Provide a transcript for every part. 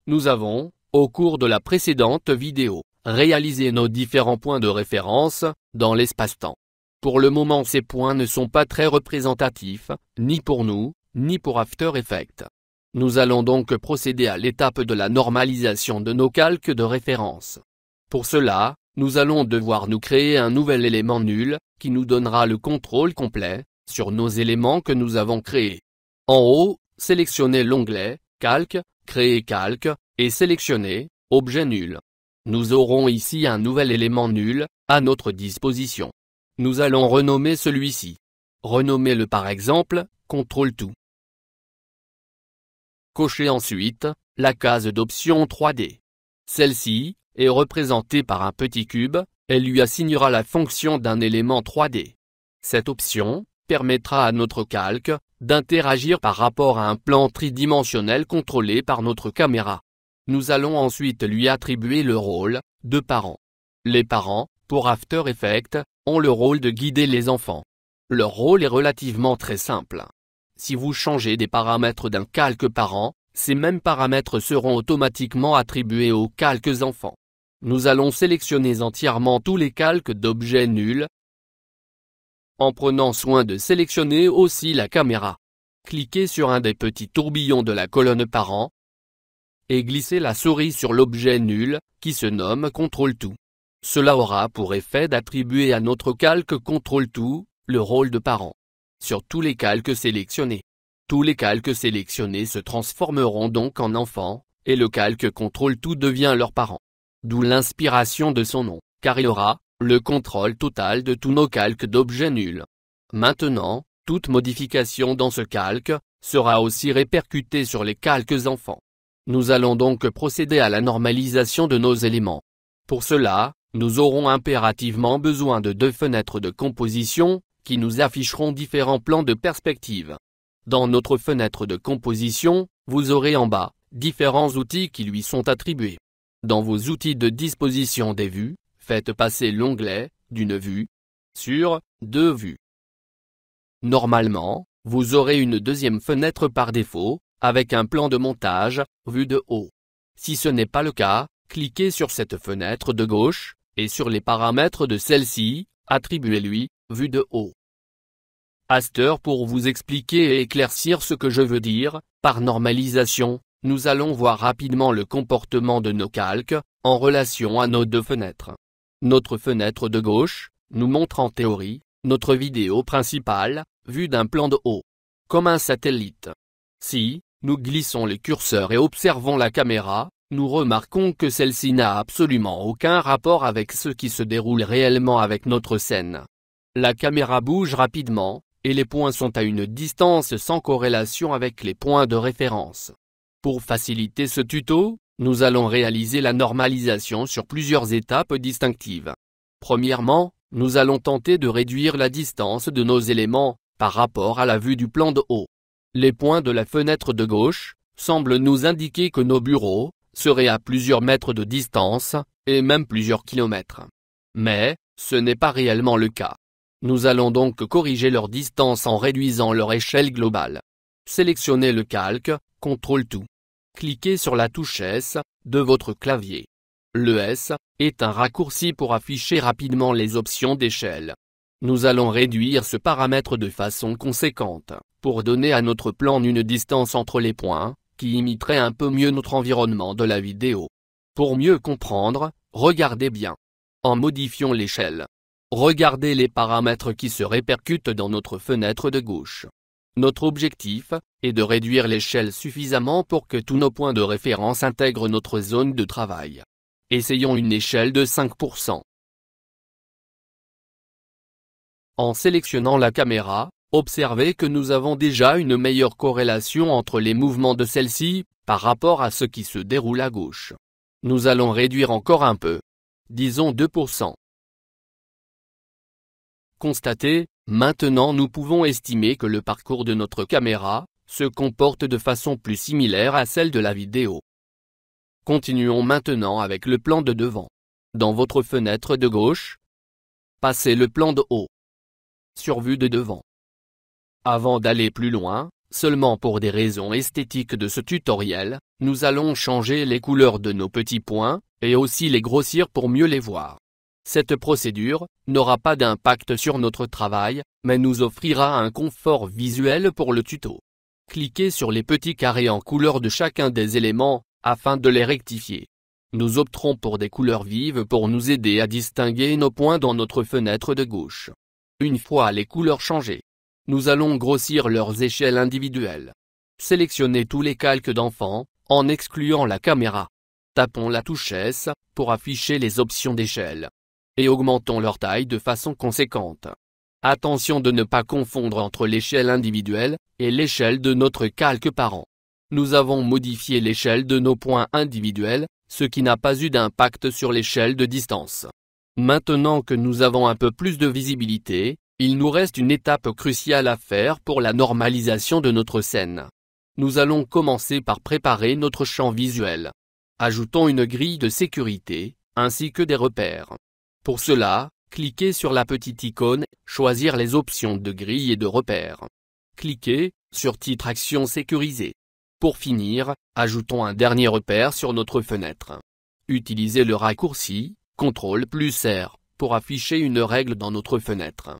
nous avons, au cours de la précédente vidéo, réalisé nos différents points de référence dans l'espace-temps. Pour le moment, ces points ne sont pas très représentatifs, ni pour nous, ni pour After Effects. Nous allons donc procéder à l'étape de la normalisation de nos calques de référence. Pour cela, nous allons devoir nous créer un nouvel élément nul, qui nous donnera le contrôle complet sur nos éléments que nous avons créés. En haut, sélectionnez l'onglet « Calque »,« Créer calque » et sélectionnez « Objet nul ». Nous aurons ici un nouvel élément nul, à notre disposition. Nous allons renommer celui-ci. Renommez-le par exemple « Contrôle tout ». Cochez ensuite la case d'option 3D. Celle-ci est représentée par un petit cube, elle lui assignera la fonction d'un élément 3D. Cette option permettra à notre calque d'interagir par rapport à un plan tridimensionnel contrôlé par notre caméra. Nous allons ensuite lui attribuer le rôle de parent. Les parents, pour After Effects, ont le rôle de guider les enfants. Leur rôle est relativement très simple. Si vous changez des paramètres d'un calque parent, ces mêmes paramètres seront automatiquement attribués aux calques enfants. Nous allons sélectionner entièrement tous les calques d'objets nuls, en prenant soin de sélectionner aussi la caméra. Cliquez sur un des petits tourbillons de la colonne parent et glissez la souris sur l'objet nul, qui se nomme Contrôle tout. Cela aura pour effet d'attribuer à notre calque Contrôle tout le rôle de parent sur tous les calques sélectionnés. Tous les calques sélectionnés se transformeront donc en enfants, et le calque Contrôle tout devient leur parent. D'où l'inspiration de son nom, car il aura le contrôle total de tous nos calques d'objets nuls. Maintenant, toute modification dans ce calque sera aussi répercutée sur les calques enfants. Nous allons donc procéder à la normalisation de nos éléments. Pour cela, nous aurons impérativement besoin de deux fenêtres de composition, qui nous afficheront différents plans de perspective. Dans notre fenêtre de composition, vous aurez en bas différents outils qui lui sont attribués. Dans vos outils de disposition des vues, faites passer l'onglet d'une vue sur deux vues. Normalement, vous aurez une deuxième fenêtre par défaut, avec un plan de montage, vue de haut. Si ce n'est pas le cas, cliquez sur cette fenêtre de gauche, et sur les paramètres de celle-ci, attribuez-lui vue de haut. After, pour vous expliquer et éclaircir ce que je veux dire par normalisation, nous allons voir rapidement le comportement de nos calques, en relation à nos deux fenêtres. Notre fenêtre de gauche nous montre en théorie notre vidéo principale, vue d'un plan de haut, comme un satellite. Si nous glissons le curseur et observons la caméra, nous remarquons que celle-ci n'a absolument aucun rapport avec ce qui se déroule réellement avec notre scène. La caméra bouge rapidement, et les points sont à une distance sans corrélation avec les points de référence. Pour faciliter ce tuto, nous allons réaliser la normalisation sur plusieurs étapes distinctives. Premièrement, nous allons tenter de réduire la distance de nos éléments par rapport à la vue du plan de haut. Les points de la fenêtre de gauche semblent nous indiquer que nos bureaux seraient à plusieurs mètres de distance, et même plusieurs kilomètres. Mais ce n'est pas réellement le cas. Nous allons donc corriger leur distance en réduisant leur échelle globale. Sélectionnez le calque, Contrôle tout. Cliquez sur la touche S de votre clavier. Le S est un raccourci pour afficher rapidement les options d'échelle. Nous allons réduire ce paramètre de façon conséquente, pour donner à notre plan une distance entre les points, qui imiterait un peu mieux notre environnement de la vidéo. Pour mieux comprendre, regardez bien. En modifiant l'échelle, regardez les paramètres qui se répercutent dans notre fenêtre de gauche. Notre objectif est de réduire l'échelle suffisamment pour que tous nos points de référence intègrent notre zone de travail. Essayons une échelle de 5%. En sélectionnant la caméra, observez que nous avons déjà une meilleure corrélation entre les mouvements de celle-ci, par rapport à ce qui se déroule à gauche. Nous allons réduire encore un peu. Disons 2%. Constatez, maintenant nous pouvons estimer que le parcours de notre caméra se comporte de façon plus similaire à celle de la vidéo. Continuons maintenant avec le plan de devant. Dans votre fenêtre de gauche, passez le plan de haut sur vue de devant. Avant d'aller plus loin, Seulement pour des raisons esthétiques de ce tutoriel, nous allons changer les couleurs de nos petits points, et aussi les grossir pour mieux les voir. Cette procédure n'aura pas d'impact sur notre travail, mais nous offrira un confort visuel pour le tuto. Cliquez sur les petits carrés en couleur de chacun des éléments, afin de les rectifier. Nous opterons pour des couleurs vives pour nous aider à distinguer nos points dans notre fenêtre de gauche. Une fois les couleurs changées, nous allons grossir leurs échelles individuelles. Sélectionnez tous les calques d'enfants, en excluant la caméra. Tapons la touche S, pour afficher les options d'échelle. Et augmentons leur taille de façon conséquente. Attention de ne pas confondre entre l'échelle individuelle, et l'échelle de notre calque parent. Nous avons modifié l'échelle de nos points individuels, ce qui n'a pas eu d'impact sur l'échelle de distance. Maintenant que nous avons un peu plus de visibilité, il nous reste une étape cruciale à faire pour la normalisation de notre scène. Nous allons commencer par préparer notre champ visuel. Ajoutons une grille de sécurité, ainsi que des repères. Pour cela, cliquez sur la petite icône « Choisir les options de grille et de repères ». Cliquez sur « Titre Action sécurisée ». Pour finir, ajoutons un dernier repère sur notre fenêtre. Utilisez le raccourci « CTRL+R » pour afficher une règle dans notre fenêtre.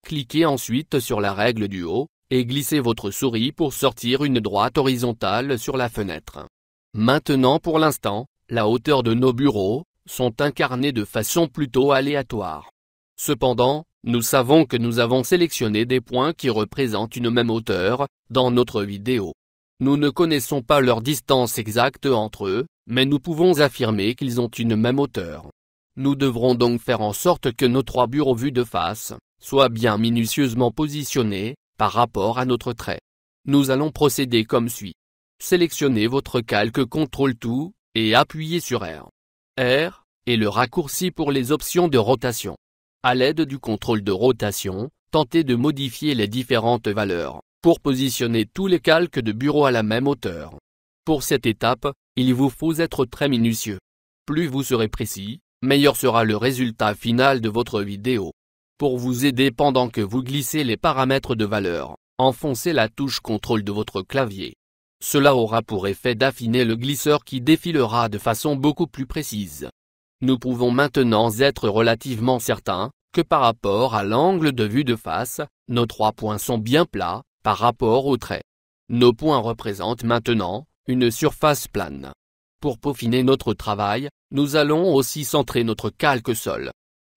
Cliquez ensuite sur la règle du haut, et glissez votre souris pour sortir une droite horizontale sur la fenêtre. Maintenant pour l'instant, la hauteur de nos bureaux sont incarnés de façon plutôt aléatoire. Cependant, nous savons que nous avons sélectionné des points qui représentent une même hauteur, dans notre vidéo. Nous ne connaissons pas leur distance exacte entre eux, mais nous pouvons affirmer qu'ils ont une même hauteur. Nous devrons donc faire en sorte que nos 3 bureaux vus de face soient bien minutieusement positionnés, par rapport à notre trait. Nous allons procéder comme suit. Sélectionnez votre calque CTRL-Tout, et appuyez sur R. R est le raccourci pour les options de rotation. À l'aide du contrôle de rotation, tentez de modifier les différentes valeurs, pour positionner tous les calques de bureau à la même hauteur. Pour cette étape, il vous faut être très minutieux. Plus vous serez précis, meilleur sera le résultat final de votre vidéo. Pour vous aider pendant que vous glissez les paramètres de valeur, enfoncez la touche CTRL de votre clavier. Cela aura pour effet d'affiner le glisseur qui défilera de façon beaucoup plus précise. Nous pouvons maintenant être relativement certains que par rapport à l'angle de vue de face, nos 3 points sont bien plats par rapport au trait. Nos points représentent maintenant une surface plane. Pour peaufiner notre travail, nous allons aussi centrer notre calque sol.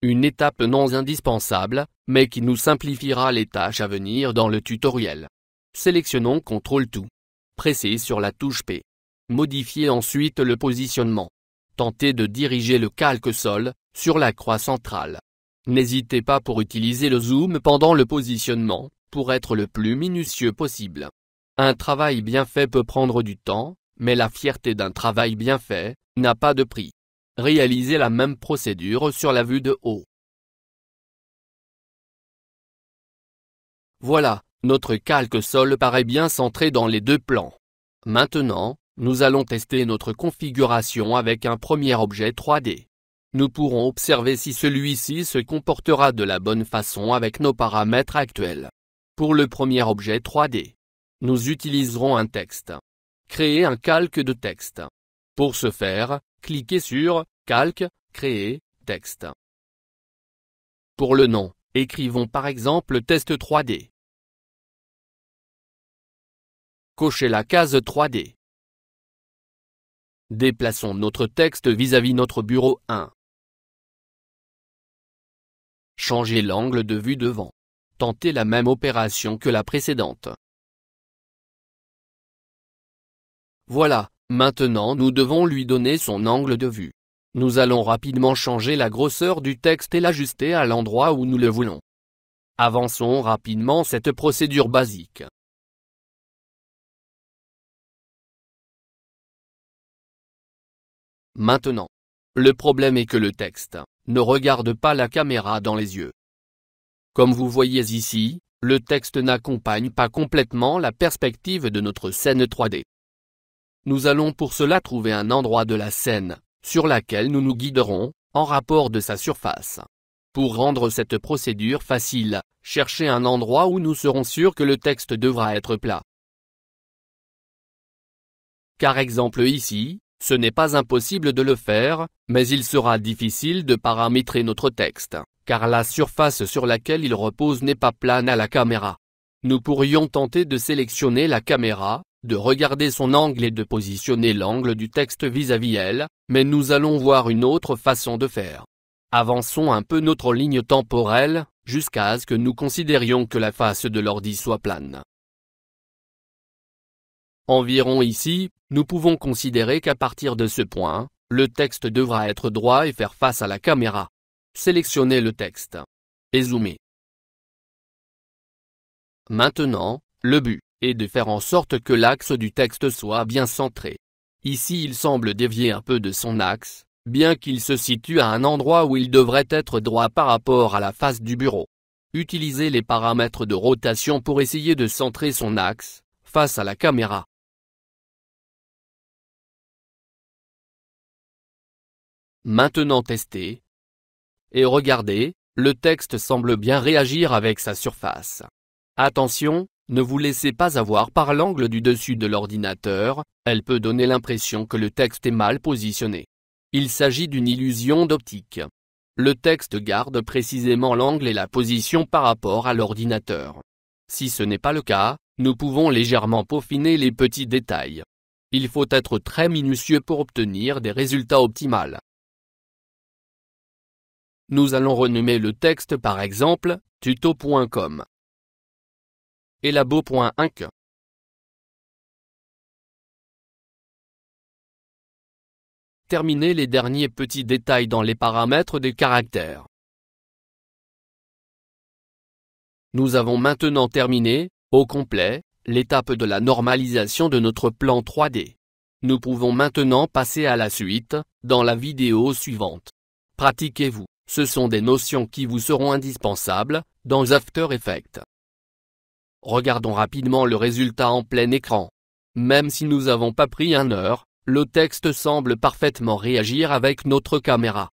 Une étape non indispensable, mais qui nous simplifiera les tâches à venir dans le tutoriel. Sélectionnons CTRL-Tout. Pressez sur la touche P. Modifiez ensuite le positionnement. Tentez de diriger le calque sol sur la croix centrale. N'hésitez pas pour utiliser le zoom pendant le positionnement, pour être le plus minutieux possible. Un travail bien fait peut prendre du temps, mais la fierté d'un travail bien fait n'a pas de prix. Réalisez la même procédure sur la vue de haut. Voilà, notre calque sol paraît bien centré dans les 2 plans. Maintenant, nous allons tester notre configuration avec un premier objet 3D. Nous pourrons observer si celui-ci se comportera de la bonne façon avec nos paramètres actuels. Pour le premier objet 3D, nous utiliserons un texte. Créer un calque de texte. Pour ce faire, cliquez sur « Calque, créer, texte ». Pour le nom, écrivons par exemple « Test 3D ». Cochez la case 3D. Déplaçons notre texte vis-à-vis notre bureau 1. Changez l'angle de vue devant. Tentez la même opération que la précédente. Voilà, maintenant nous devons lui donner son angle de vue. Nous allons rapidement changer la grosseur du texte et l'ajuster à l'endroit où nous le voulons. Avançons rapidement cette procédure basique. Maintenant, le problème est que le texte ne regarde pas la caméra dans les yeux. Comme vous voyez ici, le texte n'accompagne pas complètement la perspective de notre scène 3D. Nous allons pour cela trouver un endroit de la scène, sur laquelle nous nous guiderons, en rapport de sa surface. Pour rendre cette procédure facile, cherchez un endroit où nous serons sûrs que le texte devra être plat. car exemple ici, ce n'est pas impossible de le faire, mais il sera difficile de paramétrer notre texte, car la surface sur laquelle il repose n'est pas plane à la caméra. Nous pourrions tenter de sélectionner la caméra, de regarder son angle et de positionner l'angle du texte vis-à-vis elle, mais nous allons voir une autre façon de faire. Avançons un peu notre ligne temporelle, jusqu'à ce que nous considérions que la face de l'ordi soit plane. Environ ici, nous pouvons considérer qu'à partir de ce point, le texte devra être droit et faire face à la caméra. Sélectionnez le texte. Et zoomez. Maintenant, le but est de faire en sorte que l'axe du texte soit bien centré. Ici il semble dévier un peu de son axe, bien qu'il se situe à un endroit où il devrait être droit par rapport à la face du bureau. Utilisez les paramètres de rotation pour essayer de centrer son axe, face à la caméra. Maintenant testez. Et regardez, le texte semble bien réagir avec sa surface. Attention, ne vous laissez pas avoir par l'angle du dessus de l'ordinateur, elle peut donner l'impression que le texte est mal positionné. Il s'agit d'une illusion d'optique. Le texte garde précisément l'angle et la position par rapport à l'ordinateur. Si ce n'est pas le cas, nous pouvons légèrement peaufiner les petits détails. Il faut être très minutieux pour obtenir des résultats optimaux. Nous allons renommer le texte par exemple, tuto.com. Et labo.inc. Terminez les derniers petits détails dans les paramètres des caractères. Nous avons maintenant terminé, au complet, l'étape de la normalisation de notre plan 3D. Nous pouvons maintenant passer à la suite, dans la vidéo suivante. Pratiquez-vous, ce sont des notions qui vous seront indispensables, dans After Effects. Regardons rapidement le résultat en plein écran. Même si nous n'avons pas pris 1 heure, le texte semble parfaitement réagir avec notre caméra.